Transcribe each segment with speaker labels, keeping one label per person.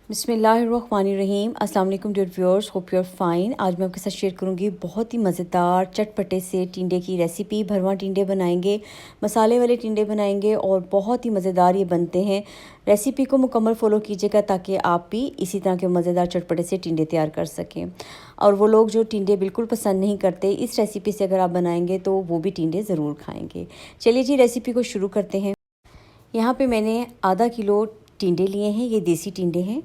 Speaker 1: बिस्मिल्लाहिर्रहमानिर्रहीम। अस्सलाम वालेकुम dear viewers, hope you are fine. आज मैं आपके साथ शेयर करूंगी बहुत ही मज़ेदार चटपटे से टिंडे की रेसिपी। भरवा टिंडे बनाएंगे, मसाले वाले टिंडे बनाएंगे और बहुत ही मज़ेदार ये बनते हैं। रेसिपी को मुकम्मल फ़ॉलो कीजिएगा ताकि आप भी इसी तरह के मज़ेदार चटपटे से टिंडे तैयार कर सकें। और वो लोग जो टिंडे बिल्कुल पसंद नहीं करते, इस रेसिपी से अगर आप बनाएंगे तो वो भी टिंडे ज़रूर खाएँगे। चलिए जी, रेसिपी को शुरू करते हैं। यहाँ पे मैंने आधा किलो टिंडे लिए हैं, ये देसी टिंडे हैं।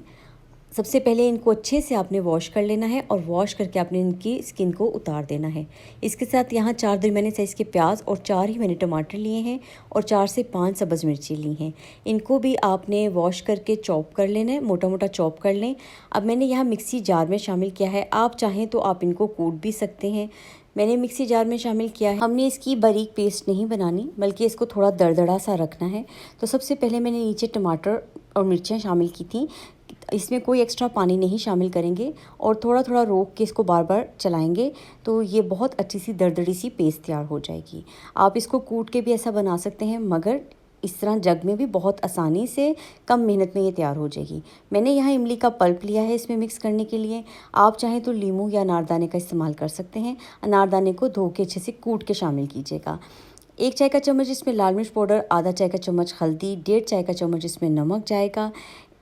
Speaker 1: सबसे पहले इनको अच्छे से आपने वॉश कर लेना है और वॉश करके आपने इनकी स्किन को उतार देना है। इसके साथ यहाँ 4 दरमियाने साइज़ के प्याज और 4 ही मैंने टमाटर लिए हैं और 4 से 5 सब्ज़ मिर्ची ली हैं। इनको भी आपने वॉश करके चॉप कर लेना है, मोटा मोटा चॉप कर लें। अब मैंने यहाँ मिक्सी जार में शामिल किया है, आप चाहें तो आप इनको कूट भी सकते हैं। मैंने मिक्सी जार में शामिल किया है। हमने इसकी बारीक पेस्ट नहीं बनानी, बल्कि इसको थोड़ा दरदरा सा रखना है। तो सबसे पहले मैंने नीचे टमाटर और मिर्चियाँ शामिल की थी। इसमें कोई एक्स्ट्रा पानी नहीं शामिल करेंगे और थोड़ा थोड़ा रोक के इसको बार बार चलाएंगे तो ये बहुत अच्छी सी दरदरी सी पेस्ट तैयार हो जाएगी। आप इसको कूट के भी ऐसा बना सकते हैं, मगर इस तरह जग में भी बहुत आसानी से कम मेहनत में ये तैयार हो जाएगी। मैंने यहाँ इमली का पल्प लिया है इसमें मिक्स करने के लिए। आप चाहें तो लीमू या अनारदाने का इस्तेमाल कर सकते हैं। अनारदाने को धो के अच्छे से कूट के शामिल कीजिएगा। 1 चाय का चम्मच इसमें लाल मिर्च पाउडर, आधा चाय का चम्मच हल्दी, 1.5 चाय का चम्मच इसमें नमक जाएगा,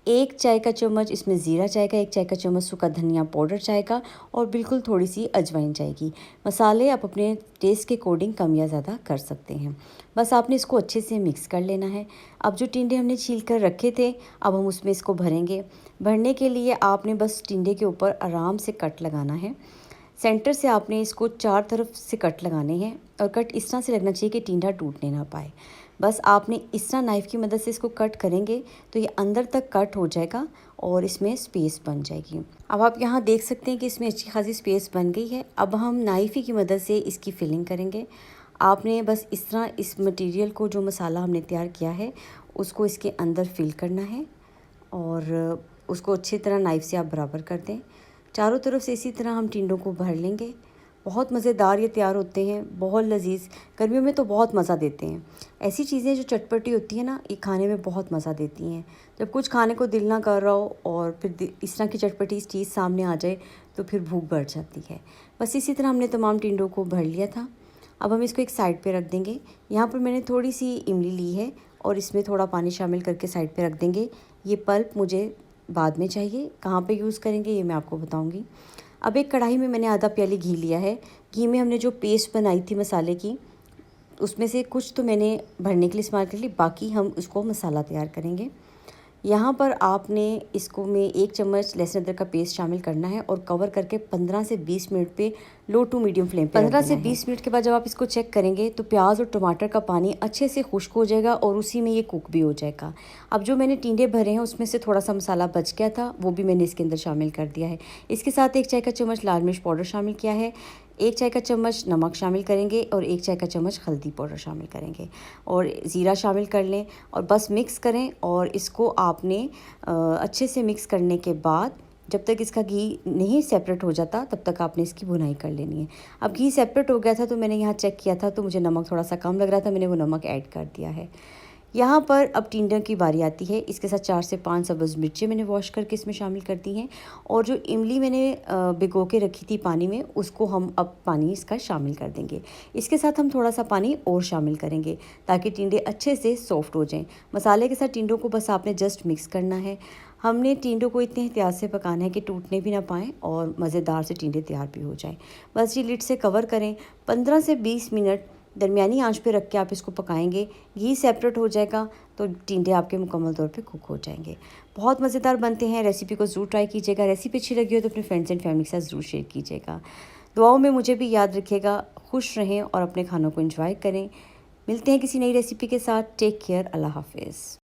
Speaker 1: 1 चाय का चम्मच इसमें ज़ीरा जाएगा, 1 चाय का चम्मच सूखा धनिया पाउडर जाएगा और बिल्कुल थोड़ी सी अजवाइन जाएगी। मसाले आप अपने टेस्ट के अकॉर्डिंग कम या ज़्यादा कर सकते हैं। बस आपने इसको अच्छे से मिक्स कर लेना है। अब जो टिंडे हमने छील कर रखे थे, अब हम उसमें इसको भरेंगे। भरने के लिए आपने बस टिंडे के ऊपर आराम से कट लगाना है। सेंटर से आपने इसको 4 तरफ से कट लगाने हैं और कट इस तरह से लगना चाहिए कि टिंडा टूटने ना पाए। बस आपने इस तरह नाइफ़ की मदद से इसको कट करेंगे तो ये अंदर तक कट हो जाएगा और इसमें स्पेस बन जाएगी। अब आप यहाँ देख सकते हैं कि इसमें अच्छी खासी स्पेस बन गई है। अब हम नाइफ़ ही की मदद से इसकी फिलिंग करेंगे। आपने बस इस तरह इस मटेरियल को, जो मसाला हमने तैयार किया है, उसको इसके अंदर फिल करना है और उसको अच्छी तरह नाइफ़ से आप बराबर कर दें। चारों तरफ से इसी तरह हम टिंडों को भर लेंगे। बहुत मज़ेदार ये तैयार होते हैं, बहुत लजीज। गर्मियों में तो बहुत मज़ा देते हैं। ऐसी चीज़ें जो चटपटी होती हैं ना, ये खाने में बहुत मज़ा देती हैं। जब कुछ खाने को दिल ना कर रहा हो और फिर इस तरह की चटपटी चीज़ सामने आ जाए तो फिर भूख बढ़ जाती है। बस इसी तरह हमने तमाम टिंडों को भर लिया था। अब हम इसको एक साइड पे रख देंगे। यहाँ पर मैंने थोड़ी सी इमली ली है और इसमें थोड़ा पानी शामिल करके साइड पे रख देंगे। ये पल्प मुझे बाद में चाहिए, कहाँ पे यूज़ करेंगे ये मैं आपको बताऊँगी। अब एक कढ़ाई में मैंने आधा प्याली घी लिया है। घी में हमने जो पेस्ट बनाई थी मसाले की, उसमें से कुछ तो मैंने भरने के लिए इस्तेमाल कर ली, बाकी हम उसको मसाला तैयार करेंगे। यहाँ पर आपने इसको में 1 चम्मच लहसुन अदरक का पेस्ट शामिल करना है और कवर करके 15 से 20 मिनट पे लो टू मीडियम फ्लेम पे 15 से 20 मिनट के बाद जब आप इसको चेक करेंगे तो प्याज और टमाटर का पानी अच्छे से खुश्क हो जाएगा और उसी में ये कुक भी हो जाएगा। अब जो मैंने टिंडे भरे हैं उसमें से थोड़ा सा मसाला बच गया था, वो भी मैंने इसके अंदर शामिल कर दिया है। इसके साथ 1 चाय का चम्मच लाल मिर्च पाउडर शामिल किया है, 1 चाय का चम्मच नमक शामिल करेंगे और 1 चाय का चम्मच हल्दी पाउडर शामिल करेंगे और ज़ीरा शामिल कर लें और बस मिक्स करें। और इसको आपने अच्छे से मिक्स करने के बाद जब तक इसका घी नहीं सेपरेट हो जाता तब तक आपने इसकी भुनाई कर लेनी है। अब घी सेपरेट हो गया था तो मैंने यहाँ चेक किया था तो मुझे नमक थोड़ा सा कम लग रहा था, मैंने वो नमक ऐड कर दिया है। यहाँ पर अब टिंडे की बारी आती है। इसके साथ 4 से 5 सब्ज़ मिर्चें मैंने वॉश करके इसमें शामिल कर दी हैं और जो इमली मैंने भिगो के रखी थी पानी में, उसको हम अब पानी इसका शामिल कर देंगे। इसके साथ हम थोड़ा सा पानी और शामिल करेंगे ताकि टिंडे अच्छे से सॉफ्ट हो जाएं। मसाले के साथ टिंडों को बस आपने जस्ट मिक्स करना है। हमने टिंडों को इतने एहतियात से पकाना है कि टूटने भी ना पाएँ और मज़ेदार से टिंडे तैयार भी हो जाएँ। बस ये लिड से कवर करें, 15 से 20 मिनट दरमियानी आंच पे रख के आप इसको पकाएंगे। घी सेपरेट हो जाएगा तो टिंडे आपके मुकम्मल तौर पे कुक हो जाएंगे। बहुत मज़ेदार बनते हैं। रेसिपी को ज़रूर ट्राई कीजिएगा। रेसिपी अच्छी लगी हो तो अपने फ्रेंड्स एंड फैमिली के साथ ज़रूर शेयर कीजिएगा। दुआओं में मुझे भी याद रखिएगा। खुश रहें और अपने खानों को एंजॉय करें। मिलते हैं किसी नई रेसिपी के साथ। Take care. अल्लाह हाफिज़।